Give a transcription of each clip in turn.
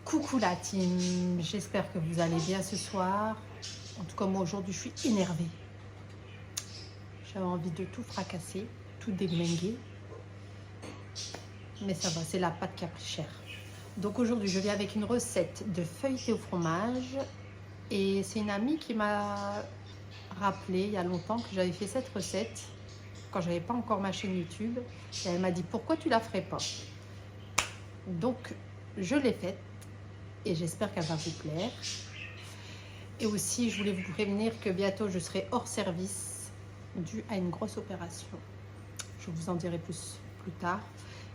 Coucou la team, j'espère que vous allez bien ce soir. En tout cas, moi aujourd'hui, je suis énervée. J'avais envie de tout fracasser, tout déglinguer. Mais ça va, c'est la pâte qui a pris cher. Donc aujourd'hui, je viens avec une recette de feuilleté au fromage. Et c'est une amie qui m'a rappelé il y a longtemps que j'avais fait cette recette quand j'avais pas encore ma chaîne YouTube. Et elle m'a dit pourquoi tu la ferais pas. Donc je l'ai faite et j'espère qu'elle va vous plaire. Et aussi, je voulais vous prévenir que bientôt, je serai hors service dû à une grosse opération. Je vous en dirai plus tard.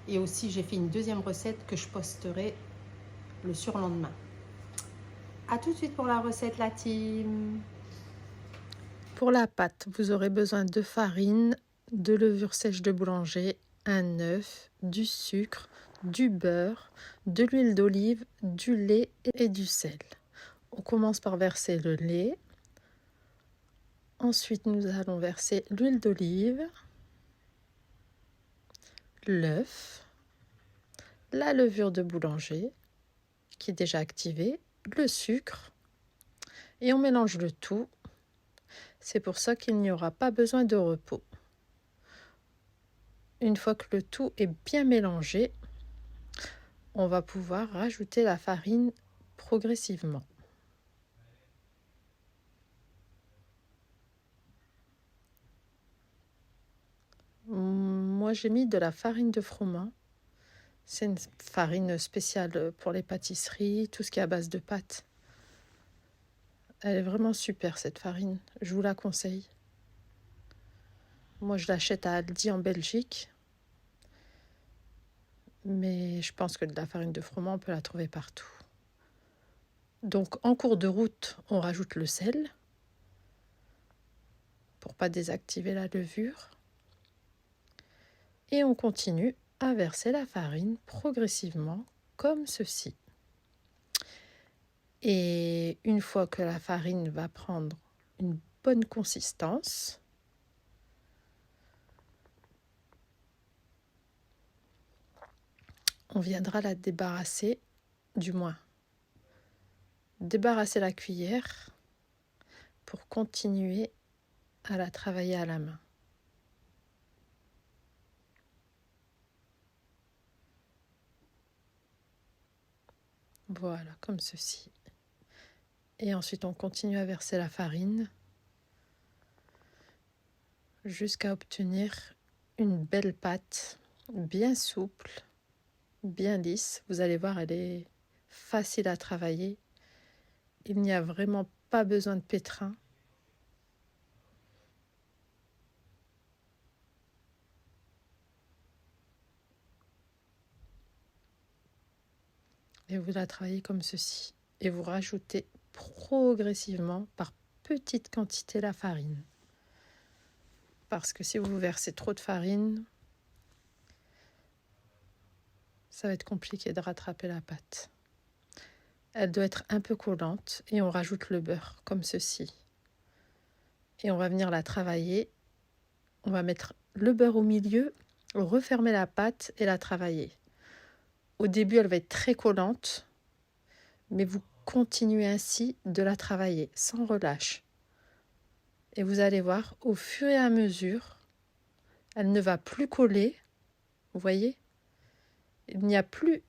Et aussi, j'ai fait une deuxième recette que je posterai le surlendemain. A tout de suite pour la recette, la team. Pour la pâte, vous aurez besoin de farine, de levure sèche de boulanger, un œuf, du sucre, du beurre, de l'huile d'olive, du lait et du sel. On commence par verser le lait. Ensuite, nous allons verser l'huile d'olive, l'œuf, la levure de boulanger qui est déjà activée, le sucre et on mélange le tout. C'est pour ça qu'il n'y aura pas besoin de repos. Une fois que le tout est bien mélangé, on va pouvoir rajouter la farine progressivement. Moi, j'ai mis de la farine de froment. C'est une farine spéciale pour les pâtisseries, tout ce qui est à base de pâtes. Elle est vraiment super cette farine, je vous la conseille. Moi, je l'achète à Aldi en Belgique. Mais je pense que de la farine de froment, on peut la trouver partout. Donc, en cours de route, on rajoute le sel pour pas désactiver la levure. Et on continue à verser la farine progressivement, comme ceci. Et une fois que la farine va prendre une bonne consistance, on viendra la débarrasser, du moins débarrasser la cuillère pour continuer à la travailler à la main. Voilà, comme ceci. Et ensuite, on continue à verser la farine jusqu'à obtenir une belle pâte bien souple, bien lisse. Vous allez voir, elle est facile à travailler. Il n'y a vraiment pas besoin de pétrin. Et vous la travaillez comme ceci. Et vous rajoutez progressivement par petite quantité la farine. Parce que si vous versez trop de farine, ça va être compliqué de rattraper la pâte. Elle doit être un peu collante et on rajoute le beurre comme ceci. Et on va venir la travailler. On va mettre le beurre au milieu, refermer la pâte et la travailler. Au début, elle va être très collante, mais vous continuez ainsi de la travailler sans relâche. Et vous allez voir, au fur et à mesure, elle ne va plus coller. Vous voyez ? Il n'y a plus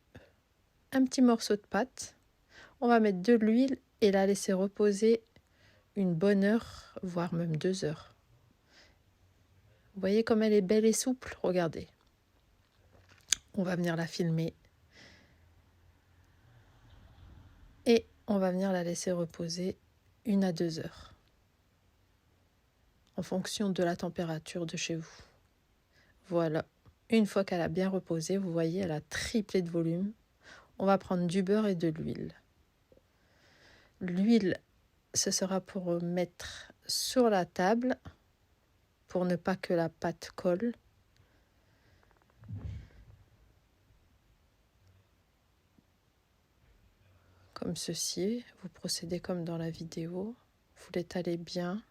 un petit morceau de pâte. On va mettre de l'huile et la laisser reposer une bonne heure, voire même 2 heures. Vous voyez comme elle est belle et souple ? Regardez. On va venir la filmer. Et on va venir la laisser reposer 1 à 2 heures. En fonction de la température de chez vous. Voilà. Une fois qu'elle a bien reposé, vous voyez, elle a triplé de volume. On va prendre du beurre et de l'huile. L'huile, ce sera pour mettre sur la table, pour ne pas que la pâte colle. Comme ceci, vous procédez comme dans la vidéo. Vous l'étalez bien.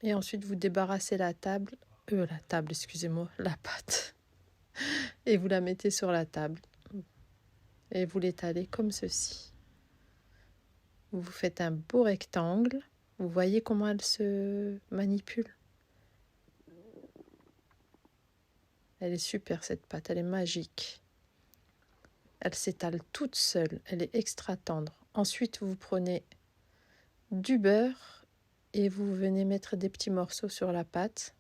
Et ensuite, vous débarrassez la pâte. Et vous la mettez sur la table. et vous l'étalez comme ceci. Vous faites un beau rectangle. Vous voyez comment elle se manipule? Elle est super cette pâte, elle est magique. Elle s'étale toute seule, elle est extra tendre. Ensuite, vous prenez du beurre et vous venez mettre des petits morceaux sur la pâte.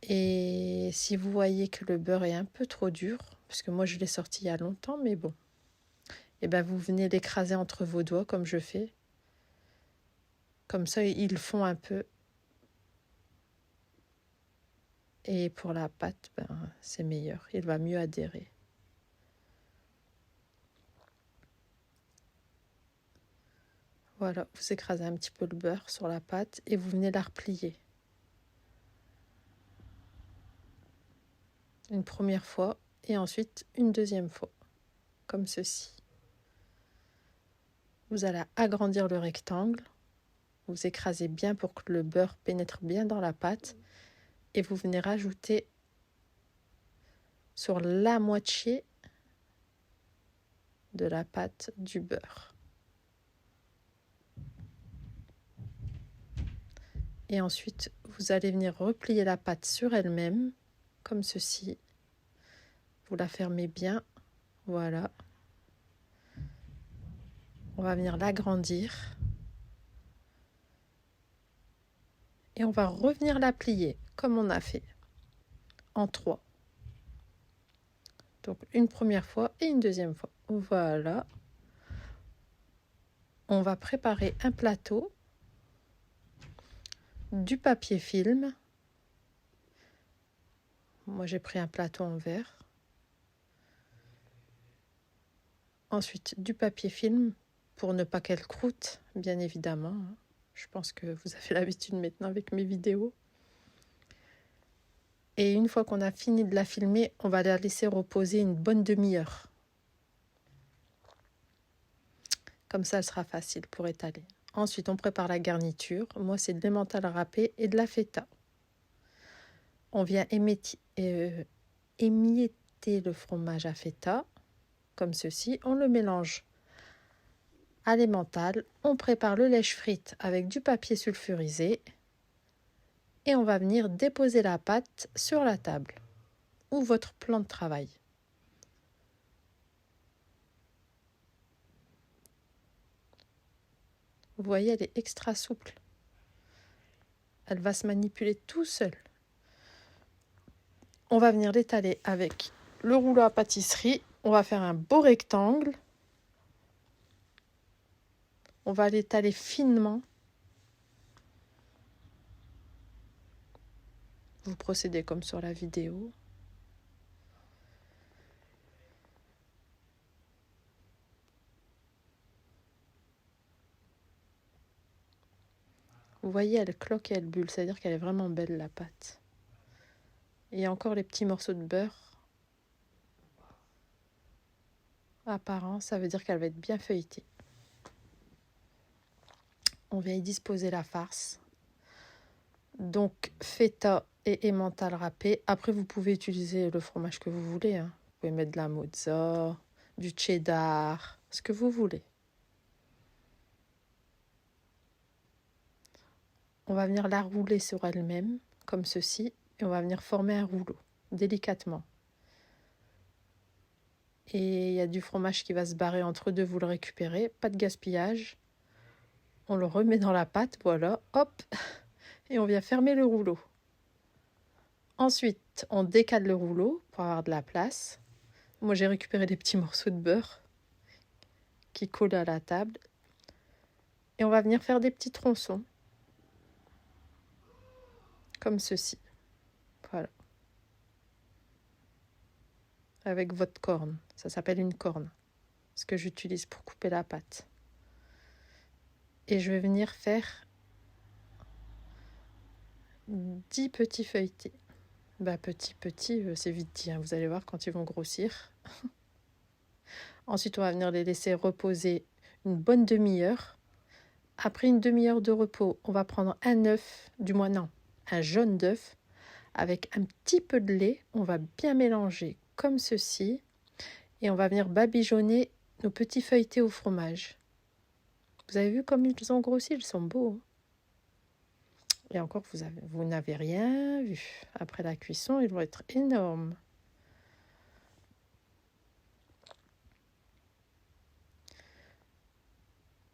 Et si vous voyez que le beurre est un peu trop dur, parce que moi je l'ai sorti il y a longtemps, mais bon, et ben vous venez l'écraser entre vos doigts comme je fais. Comme ça, ils fond un peu. Et pour la pâte, c'est meilleur, il va mieux adhérer. Voilà, vous écrasez un petit peu le beurre sur la pâte et vous venez la replier. Une première fois et ensuite une deuxième fois, comme ceci. Vous allez agrandir le rectangle, vous écrasez bien pour que le beurre pénètre bien dans la pâte et vous venez rajouter sur la moitié de la pâte du beurre. Et ensuite, vous allez venir replier la pâte sur elle-même, comme ceci. Vous la fermez bien, voilà. On va venir l'agrandir. Et on va revenir la plier, comme on a fait, en 3. Donc une première fois et une deuxième fois. Voilà. On va préparer un plateau, du papier film. Moi j'ai pris un plateau en verre. Ensuite du papier film pour ne pas qu'elle croûte, bien évidemment. Je pense que vous avez l'habitude maintenant avec mes vidéos. Et une fois qu'on a fini de la filmer, on va la laisser reposer une bonne demi-heure. Comme ça, elle sera facile pour étaler. Ensuite, on prépare la garniture. Moi, c'est de l'emmental râpé et de la feta. On vient émietter le fromage à feta, comme ceci. On le mélange à l'emmental. On prépare le lèche frite avec du papier sulfurisé. Et on va venir déposer la pâte sur la table ou votre plan de travail. Vous voyez, elle est extra souple. Elle va se manipuler tout seul. On va venir l'étaler avec le rouleau à pâtisserie. On va faire un beau rectangle. On va l'étaler finement. Vous procédez comme sur la vidéo. Vous voyez, elle cloque et elle bulle, c'est-à-dire qu'elle est vraiment belle la pâte. Et encore les petits morceaux de beurre apparents, ça veut dire qu'elle va être bien feuilletée. On vient y disposer la farce. Donc feta et emmental râpé. Après, vous pouvez utiliser le fromage que vous voulez. Vous pouvez mettre de la mozza, du cheddar, ce que vous voulez. On va venir la rouler sur elle-même, comme ceci, et on va venir former un rouleau, délicatement. Et il y a du fromage qui va se barrer entre deux, vous le récupérez, pas de gaspillage. On le remet dans la pâte, voilà, hop, et on vient fermer le rouleau. Ensuite, on décale le rouleau pour avoir de la place. Moi, j'ai récupéré des petits morceaux de beurre qui collent à la table. Et on va venir faire des petits tronçons. Comme ceci. Voilà. Avec votre corne. Ça s'appelle une corne. Ce que j'utilise pour couper la pâte. Et je vais venir faire 10 petits feuilletés. Petit, c'est vite dit. Vous allez voir quand ils vont grossir. Ensuite, on va venir les laisser reposer une bonne demi-heure. Après une demi-heure de repos, on va prendre un œuf, un jaune d'œuf avec un petit peu de lait. On va bien mélanger comme ceci. Et on va venir badigeonner nos petits feuilletés au fromage. Vous avez vu comme ils ont grossi, ils sont beaux. Et encore, vous n'avez rien vu. Après la cuisson, ils vont être énormes.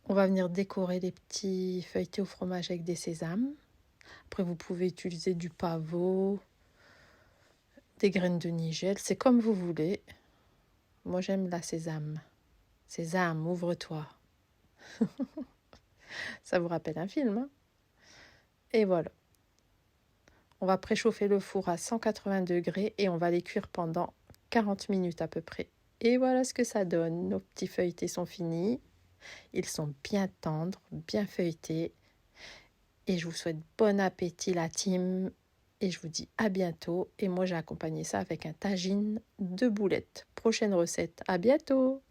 On va venir décorer les petits feuilletés au fromage avec des sésames. Après, vous pouvez utiliser du pavot, des graines de nigel. C'est comme vous voulez. Moi, j'aime la sésame. Sésame, ouvre-toi. Ça vous rappelle un film, hein? Et voilà. On va préchauffer le four à 180 degrés et on va les cuire pendant 40 minutes à peu près. Et voilà ce que ça donne. Nos petits feuilletés sont finis. Ils sont bien tendres, bien feuilletés. Et je vous souhaite bon appétit la team. Et je vous dis à bientôt. Et moi j'ai accompagné ça avec un tagine de boulettes. Prochaine recette. À bientôt.